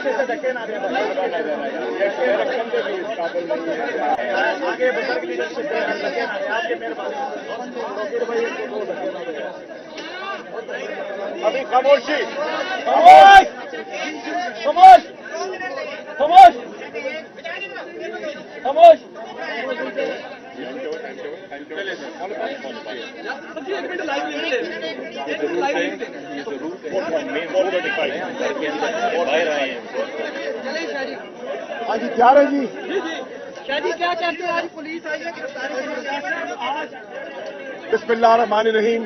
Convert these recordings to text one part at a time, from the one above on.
पीछे से धक्के ना दे, आगे बुजुर्ग लीडरशिप है, धक्के ना दे, आपके मेहरबानी। अभी खामोशी, खामोश, खामोश, खामोश, खामोश। हाँ जी, तैयार है जी। शादी क्या चाहते हैं? आज पुलिस आई है, गिरफ्तारी बिस्मिल्लाहिर्रहमानिर्रहीम।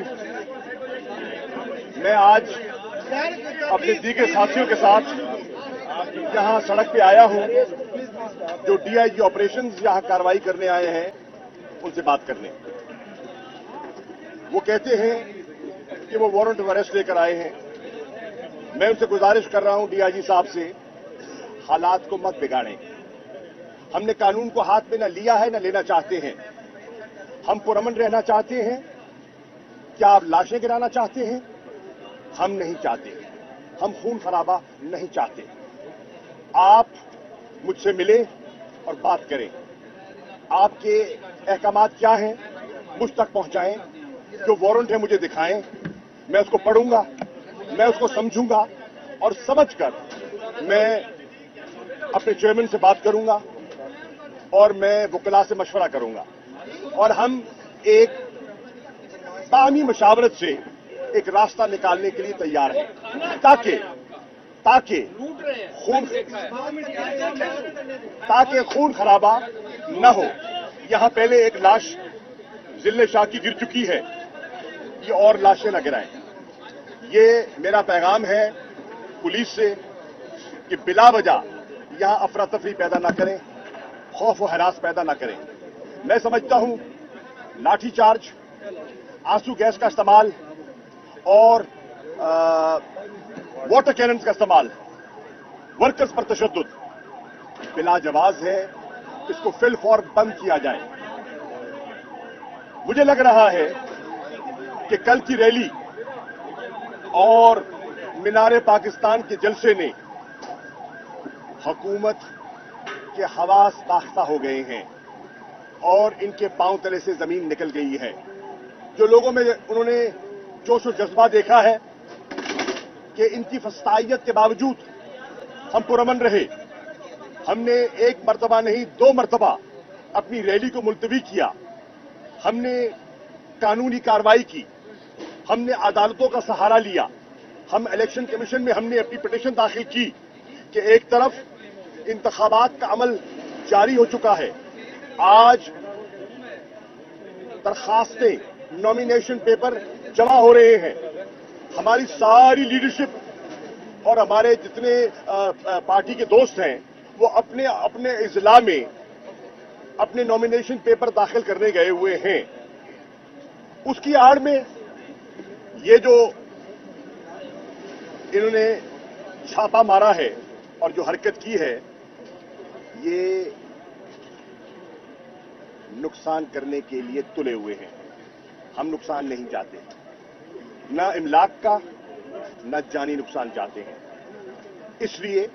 मैं आज अपने दीगर साथियों के साथ यहाँ सड़क पे आया हूँ। जो डीआईजी ऑपरेशंस यहाँ कार्रवाई करने आए हैं उनसे बात करने। वो कहते हैं कि वो वारंट ऑफ अरेस्ट लेकर आए हैं। मैं उनसे गुजारिश कर रहा हूँ डीआईजी साहब से, हालात को मत बिगाड़ें। हमने कानून को हाथ में न लिया है न लेना चाहते हैं। हम पुरअमन रहना चाहते हैं। क्या आप लाशें गिराना चाहते हैं? हम नहीं चाहते। हम खून खराबा नहीं चाहते। आप मुझसे मिलें और बात करें। आपके अहकामात क्या हैं मुझ तक पहुंचाएं। जो वारंट है मुझे दिखाएं। मैं उसको पढ़ूंगा, मैं उसको समझूंगा और समझकर मैं अपने चेयरमैन से बात करूंगा और मैं वकला से मशवरा करूंगा और हम एक बाहमी मशावरत से एक रास्ता निकालने के लिए तैयार हैं ताकि खून खराबा न हो। यहां पहले एक लाश जिले शाह की गिर चुकी है, ये और लाशें न गिराएं। ये मेरा पैगाम है पुलिस से कि बिला वजह यहां अफरा तफरी पैदा न करें, खौफ व हरास पैदा न करें। मैं समझता हूं लाठीचार्ज, आंसू गैस का इस्तेमाल और वाटर कैनन्स का इस्तेमाल, वर्कर्स पर तशद्दुद बिलाजवाज है। इसको फिल फौर बंद किया जाए। मुझे लग रहा है कि कल की रैली और मीनारे पाकिस्तान के जलसे ने हुकूमत के हवास ताख्ता हो गए हैं और इनके पांव तले से जमीन निकल गई है। जो लोगों में उन्होंने जोश और जज्बा देखा है कि इनकी फस्तायत के बावजूद हम पुरअमन रहे। हमने एक मर्तबा नहीं 2 मर्तबा अपनी रैली को मुलतवी किया। हमने कानूनी कार्रवाई की। हमने अदालतों का सहारा लिया। हम इलेक्शन कमीशन में हमने अपनी पिटीशन दाखिल की कि एक तरफ इंतखाबात का अमल जारी हो चुका है। आज दरखास्तें, नॉमिनेशन पेपर जमा हो रहे हैं। हमारी सारी लीडरशिप और हमारे जितने पार्टी के दोस्त हैं वो अपने अपने इजला में अपने नॉमिनेशन पेपर दाखिल करने गए हुए हैं। उसकी आड़ में ये जो इन्होंने छापा मारा है और जो हरकत की है, ये नुकसान करने के लिए तुले हुए हैं। हम नुकसान नहीं चाहते, न इमलाक का न जानी नुकसान चाहते हैं। इसलिए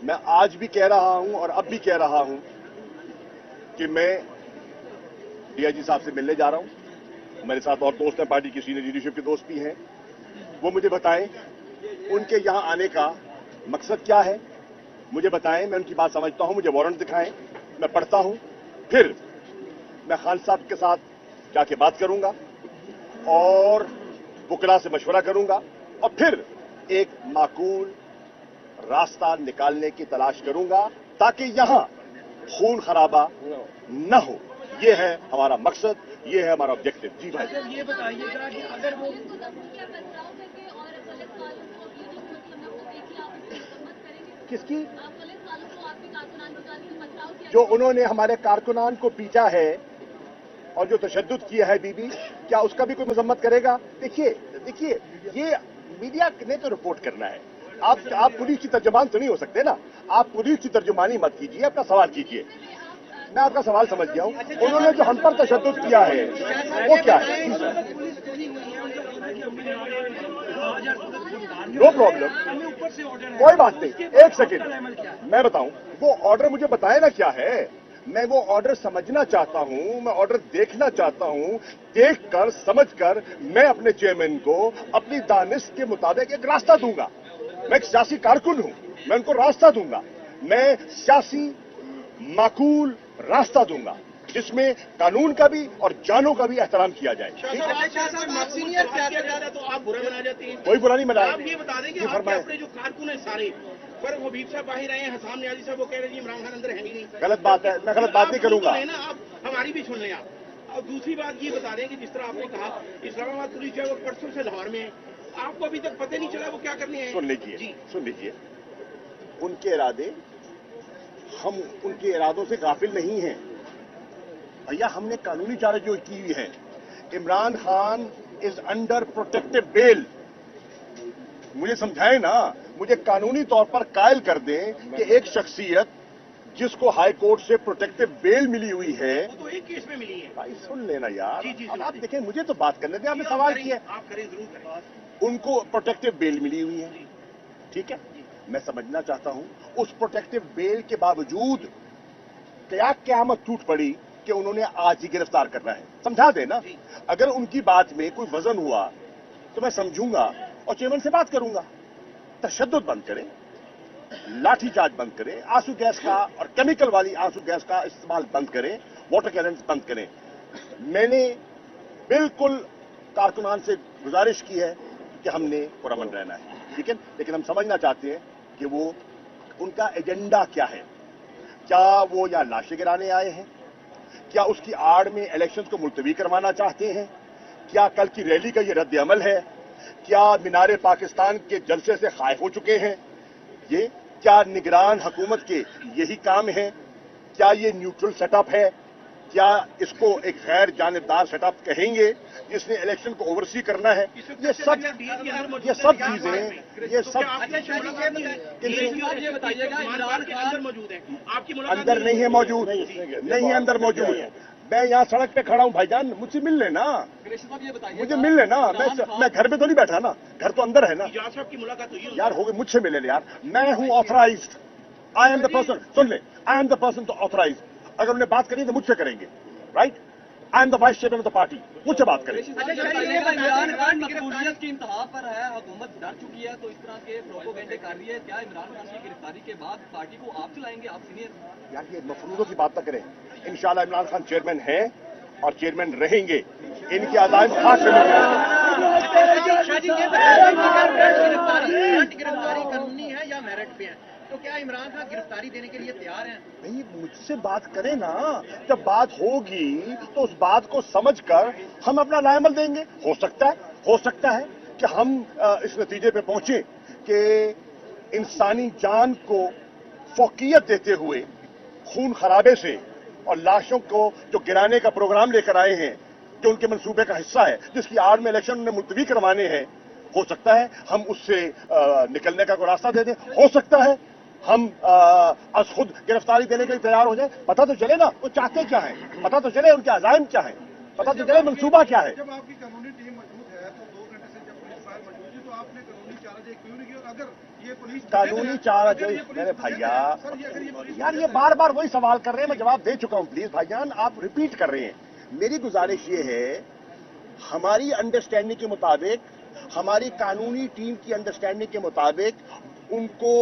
मैं आज भी कह रहा हूं और अब भी कह रहा हूं कि मैं डीआईजी साहब से मिलने जा रहा हूं। मेरे साथ और दोस्त हैं, पार्टी की सीनियर लीडरशिप के दोस्त भी हैं। वो मुझे बताएं उनके यहां आने का मकसद क्या है, मुझे बताएं। मैं उनकी बात समझता हूं, मुझे वारंट दिखाएं, मैं पढ़ता हूं। फिर मैं खान साहब के साथ जाके बात करूंगा और वकला से मशवरा करूंगा और फिर एक माकूल रास्ता निकालने की तलाश करूंगा ताकि यहां खून खराबा न हो। ये है हमारा मकसद, ये है हमारा ऑब्जेक्टिव। जी भाई, ये बताइएगा कि अगर वो किसकी जो उन्होंने हमारे कारकुनान को पीटा है और जो तशद्दुद किया है बीबी, क्या उसका भी कोई मजम्मत करेगा? देखिए ये मीडिया ने तो रिपोर्ट करना है। आप पुलिस की तर्जुमान तो नहीं हो सकते ना। आप पुलिस की तर्जुमानी मत कीजिए, अपना सवाल कीजिए। मैं आपका सवाल समझ गया हूं। उन्होंने जो हम पर तशद्दुद किया है वो क्या है? नो प्रॉब्लम, कोई बात नहीं, एक सेकेंड मैं बताऊं। वो ऑर्डर मुझे बताए ना क्या है, मैं वो ऑर्डर समझना चाहता हूं, मैं ऑर्डर देखना चाहता हूं। देखकर समझकर मैं अपने चेयरमैन को अपनी दानिश के मुताबिक एक रास्ता दूंगा। मैं एक सियासी कारकुन हूं, मैं उनको रास्ता दूंगा। मैं सियासी माकूल रास्ता दूंगा जिसमें कानून का भी और जानों का भी एहतराम किया जाए। ठीक है, तो आप बुरा बना जाते हैं। कोई बुरा नहीं बनाया। आप ये बता दें कि आपके अपने जो कारकुन है सारे, पर वो हबीब साहब बाहर आए हैं, हसाम न्याजी साहब वो कह रहे हैं इमरान खान अंदर है ही नहीं। गलत बात है, मैं गलत बात नहीं करूंगा। ना आप हमारी भी सुन लें आप। और दूसरी बात ये बता दें कि जिस तरह आपने कहा इस्लामाबाद पुलिस जो है वो परसों से लाहौर में है, आपको अभी तक पता नहीं चला वो क्या करने हैं। सुन लीजिए, उनके इरादे, हम उनके इरादों से गाफिल नहीं हैं भैया। हमने कानूनी चारे जो की हुई है। Imran Khan is under protective bail. मुझे समझाए ना, मुझे कानूनी तौर पर कायल कर दें कि एक शख्सियत जिसको हाई कोर्ट से प्रोटेक्टिव बेल मिली हुई है, वो तो एक केस में मिली है। भाई सुन लेना यार। जी, अब आप देखें, मुझे तो बात करने दें, आपने सवाल किया। आप करें, जरूर करें। उनको प्रोटेक्टिव बेल मिली हुई है, ठीक है। मैं समझना चाहता हूं उस प्रोटेक्टिव बेल के बावजूद क्या क़यामत टूट पड़ी कि उन्होंने आज ही गिरफ्तार करना है। समझा दे ना। अगर उनकी बात में कोई वजन हुआ तो मैं समझूंगा और चेयरमैन से बात करूंगा। तशद्दुद बंद करें, लाठीचार्ज बंद करें, आंसू गैस का और केमिकल वाली आंसू गैस का इस्तेमाल बंद करें, वाटर कैनन्स बंद करें। मैंने बिल्कुल कारकुनान से गुजारिश की है कि हमने पुरअमन रहना है, ठीक है। लेकिन हम समझना चाहते हैं कि वो उनका एजेंडा क्या है। क्या वो या लाशें गिराने आए हैं? क्या उसकी आड़ में इलेक्शंस को मुलतवी करवाना चाहते हैं? क्या कल की रैली का ये रद्द अमल है? क्या मीनार पाकिस्तान के जलसे से खाइफ हो चुके हैं? ये क्या निगरान हुकूमत के यही काम है? क्या ये न्यूट्रल सेटअप है? क्या इसको एक गैर जानिबदार सेटअप कहेंगे जिसने इलेक्शन को ओवरसी करना है? ये सब चीजें, ये सब मौजूद है। आपकी अंदर नहीं है मौजूद, नहीं है अंदर मौजूद। मैं यहाँ सड़क पे खड़ा हूँ भाईजान, मुझसे मिल लेना, मुझे मिल लेना। मैं घर पे तो नहीं बैठा ना, घर तो अंदर है ना। की मुलाकात हुई यार हो गई, मुझसे मिले यार। मैं हूँ authorized, I am the person. सुन ले, आई एम द पर्सन तो ऑथराइज्ड। अगर उन्हें बात करी तो मुझसे करेंगे, right. I am the vice chairman of the party, मुझसे बात करें। इमरान खान मकबूलियत की इंतहा पर है, हुकूमत डर चुकी है, तो इस तरह के प्रोपेगेंडे कर रही है। क्या इमरान खान की गिरफ्तारी के बाद पार्टी को आप चलाएंगे? आप सीनियर यार ये मफरूजों की बात न करें। इंशाल्लाह इमरान खान चेयरमैन हैं और चेयरमैन रहेंगे। इनकी अदायम खास गिरफ्तारी कानूनी है या मेरिट पे है, तो क्या इमरान खान गिरफ्तारी देने के लिए तैयार हैं? नहीं, मुझसे बात करें ना। जब बात होगी तो उस बात को समझकर हम अपना लाएमल देंगे। हो सकता है कि हम इस नतीजे पे पहुंचे कि इंसानी जान को फौकियत देते हुए खून खराबे से और लाशों को जो गिराने का प्रोग्राम लेकर आए हैं, जो उनके मंसूबे का हिस्सा है, जिसकी आड़ में इलेक्शन उन्हें मुलतवी करवाने हैं, हो सकता है हम उससे निकलने का कोई रास्ता दे दें। हो सकता है हम आज खुद गिरफ्तारी देने के लिए तैयार हो जाए। पता तो चले ना वो चाहते क्या है, पता तो चले उनके अज़ाइम क्या है, पता तो चले मंसूबा क्या है। जब आपकी कानूनी टीम मौजूद है तो 2 घंटे से जब पुलिस फायर मौजूद है तो आपने कानूनी चाराजोई क्यों नहीं किया? अगर ये पुलिस कानूनी चाराजोई, मेरे भैया यार ये बार बार वही सवाल कर रहे हैं, मैं जवाब दे चुका हूं। प्लीज भाईजान आप रिपीट कर रहे हैं। मेरी गुजारिश ये है, हमारी अंडरस्टैंडिंग के मुताबिक, हमारी कानूनी टीम की अंडरस्टैंडिंग के मुताबिक उनको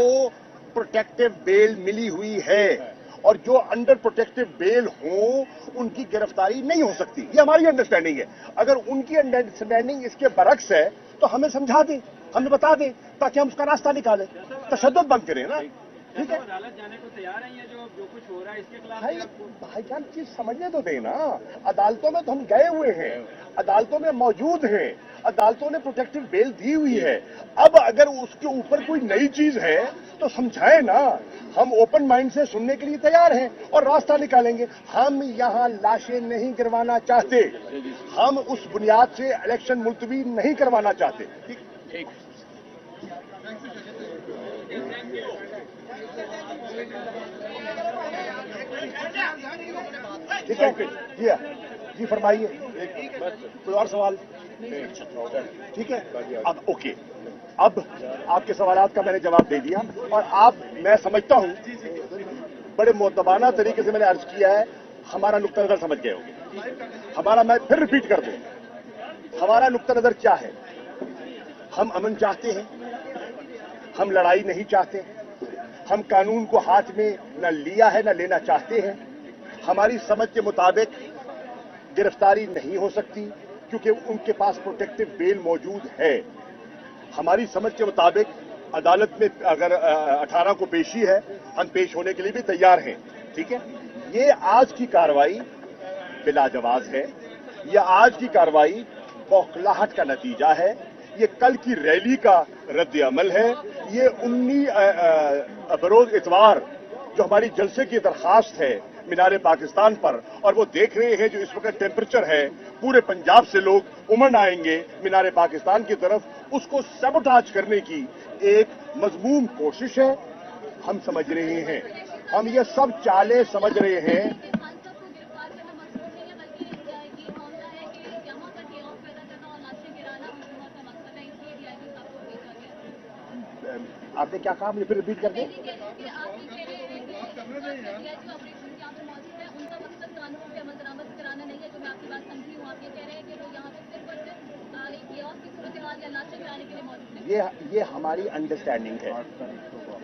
प्रोटेक्टिव बेल मिली हुई है और जो अंडर प्रोटेक्टिव बेल हो उनकी गिरफ्तारी नहीं हो सकती। ये हमारी अंडरस्टैंडिंग है। अगर उनकी अंडरस्टैंडिंग इसके बरक्स है तो हमें समझा दें, हमें बता दें, ताकि हम उसका रास्ता निकालें। तशद्दुद बंद करें ना, ठीक है। अदालत जाने को तैयार है? ये जो कुछ हो रहा है इसके खिलाफ भाईजान चीज समझने तो देना। अदालतों में तो हम गए हुए हैं, अदालतों में मौजूद हैं, अदालतों ने प्रोटेक्टिव बेल दी हुई है। अब अगर उसके ऊपर कोई नई चीज है तो समझाए ना। हम ओपन माइंड से सुनने के लिए तैयार हैं और रास्ता निकालेंगे। हम यहाँ लाशें नहीं गिरवाना चाहते, हम उस बुनियाद से इलेक्शन मुलतवी नहीं करवाना चाहते। ठीक ठीक है जी, जी फरमाइए। कोई और सवाल? ٹھیک ہے. اب اوکے, اب آپ کے سوالات کا میں نے جواب دے دیا, اور میں سمجھتا ہوں بڑے معتبانہ طریقے سے میں نے عرض کیا ہے, ہمارا نقطہ نظر سمجھ گئے ہوگے. میں پھر ریپیٹ کر دوں, ہمارا نقطہ نظر کیا ہے. ہم امن چاہتے ہیں, ہم لڑائی نہیں چاہتے, ہم قانون کو ہاتھ میں نہ لیا ہے نہ لینا چاہتے ہیں. ہماری سمجھ کے مطابق گرفتاری نہیں ہو سکتی کیونکہ ان کے پاس پروٹیکٹو بیل موجود ہے. ہماری سمجھ کے مطابق عدالت میں اگر 18 کو پیشی ہے, ہم پیش ہونے کے لیے بھی تیار ہیں. ٹھیک ہے, یہ آج کی کارروائی بلا جواز ہے, یہ آج کی کارروائی بوکھلاہٹ کا نتیجہ ہے, یہ کل کی ریلی کا رد عمل ہے. یہ 19 بروز اتوار جو ہماری جلسے کی درخواست ہے مینار پاکستان پر, اور وہ دیکھ رہے ہیں جو اس وقت ٹیمپریچر ہے, پورے پنجاب سے لوگ امنڈ آئیں گے مینار پاکستان کی طرف, اس کو سیبوٹاج کرنے کی ایک مذموم کوشش ہے. ہم سمجھ رہے ہیں, ہم یہ سب چالیں سمجھ رہے ہیں. آپ نے کیا کہا, مجھے پھر ریپیٹ کر دیں. یہ ہماری انڈرسٹینڈنگ ہے,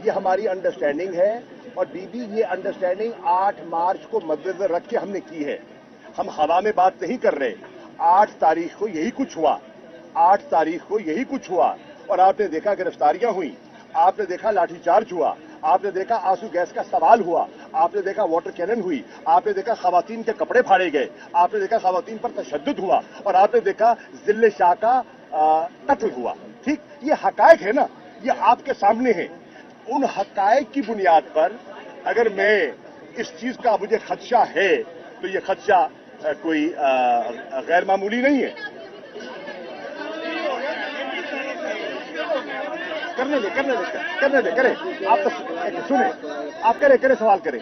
یہ ہماری انڈرسٹینڈنگ ہے, اور یہ انڈرسٹینڈنگ 8 مارچ کو مدنظر رکھ کے ہم نے کی ہے. ہم ہوا میں بات نہیں کر رہے. 8 تاریخ کو یہی کچھ ہوا, 8 تاریخ کو یہی کچھ ہوا, اور آپ نے دیکھا گرفتاریاں ہوئیں, آپ نے دیکھا لاٹھی چارج ہوا, آپ نے دیکھا آنسو گیس کا سوال ہوا, آپ نے دیکھا واٹر کینن ہوئی, آپ نے دیکھا خواتین کے کپڑے پھاڑے گئے, آپ نے دیکھا خواتین پر تشدد ہوا, اور آپ نے دیکھا ذل شاہ کا قتل ہوا. ٹھیک, یہ حقائق ہے نا, یہ آپ کے سامنے ہیں. ان حقائق کی بنیاد پر اگر میں اس چیز کا مجھے خدشہ ہے تو یہ خدشہ کوئی غیر معمولی نہیں ہے. کرنے دے کریں, آپ سنیں, آپ کریں سوال کریں.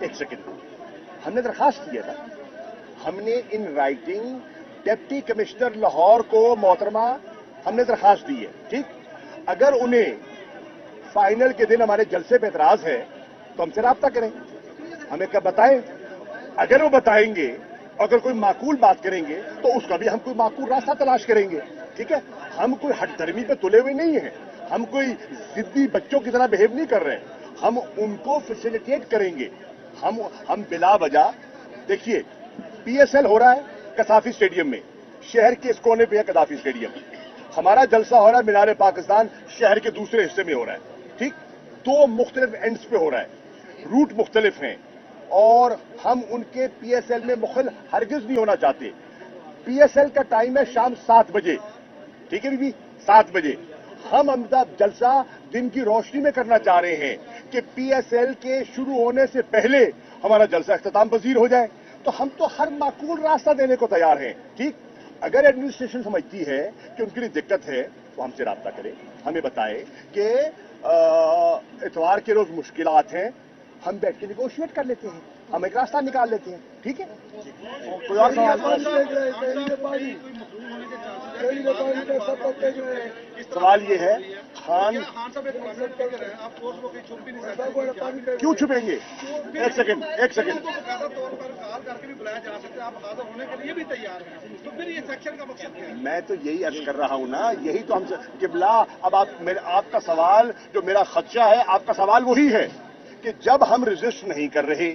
ایک سیکنڈ, ہم نے درخواست کیا تھا, ہم نے in writing deputy commissioner Lahore کو محترمہ ہم نے درخواست دی ہے. ٹھیک, اگر انہیں فائنل کے دن ہمارے جلسے پہ اعتراض ہے تو ہم سے رابطہ کریں, ہمیں کب بتائیں. اگر وہ بتائیں گے, اگر کوئی معقول بات کریں گے تو اس کا بھی ہم کوئی معقول راستہ تلاش کریں گے. ٹھیک ہے, ہم کوئی ہٹ دھرمی پہ تلے ہوئے نہیں ہیں, ہم کوئی ضدی بچوں کی طرح بہیو نہیں کر رہے ہیں. ہم ان کو فیسیلیٹیٹ کریں گے. ہم بلا وجہ, دیکھیے پی ایس ایل ہو رہا ہے قذافی اسٹیڈیم میں, شہر کے اس کونے پہ ہے قذافی اسٹیڈیم. ہمارا جلسہ ہو رہا ہے مینار پاکستان, شہر کے دوسرے حصے میں ہو رہا ہے. ٹھیک, 2 مختلف اینڈز پہ ہو رہا ہے, روٹ مختلف ہیں, اور ہم ان کے پی ایس ایل میں مخل ہرگز نہیں ہونا چاہتے. پی ایس ایل کا ٹائم ہے شام 7 بجے. ٹھیک ہے بی 7 بجے. ہم جلسہ دن کی روشنی میں کرنا چاہ رہے ہیں کہ پی ایس ایل کے شروع ہونے سے پہلے ہمارا جلسہ اختتام پذیر ہو جائے. تو ہم تو ہر معقول راستہ دینے کو تیار ہیں. ٹھیک, اگر ایڈمنسٹریشن سمجھتی ہے کہ ان کے لیے دقت ہے تو ہم سے رابطہ کرے, ہمیں بتائے کہ اتوار کے روز مشکلات ہیں, ہم بیٹھ کے نیگوشیٹ کر لیتے ہیں, ہم ایک راستہ نکال لیتے ہیں. ٹھیک ہے, کوئی اور سوال یہ ہے خان کیوں چھپیں گے؟ ایک سیکنڈ میں تو یہی عرض کر رہا ہوں نا, یہی تو ہم سے قبلہ. اب آپ کا سوال جو میرا خدشہ ہے, آپ کا سوال وہی ہے کہ جب ہم رجسٹ نہیں کر رہے,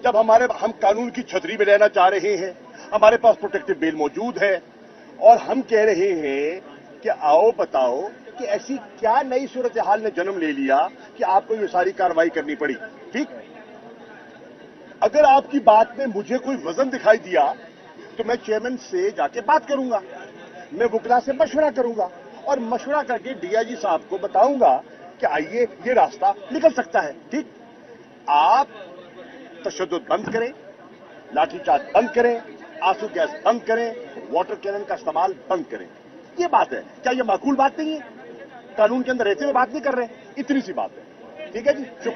جب ہم قانون کی چھتری میں رہنا چاہ رہے ہیں, ہمارے پاس پروٹیکٹو بیل موجود ہے, اور ہم کہہ رہے ہیں کہ آؤ بتاؤ کہ ایسی کیا نئی صورتحال نے جنم لے لیا کہ آپ کو یہ ساری کارروائی کرنی پڑی. ٹھیک, اگر آپ کی بات میں مجھے کوئی وزن دکھائی دیا تو میں چیئرمین سے جا کے بات کروں گا, میں وکلا سے مشورہ کروں گا, اور مشورہ کر کے ڈی آئی جی صاحب کو بتاؤں گا کہ آئیے یہ راستہ نکل سکتا ہے. ٹھیک, آپ تشدد بند کریں, لاٹھی چارج بند کریں, آنسو گیس بند کریں, واٹر کینن کا استعمال بند کریں. یہ بات ہے. کیا یہ معقول بات نہیں ہے؟ قانون کے اندر رہتے ہوئے بات نہیں کر رہے, اتنی سی بات ہے. ٹھیک ہے جی, شکریہ.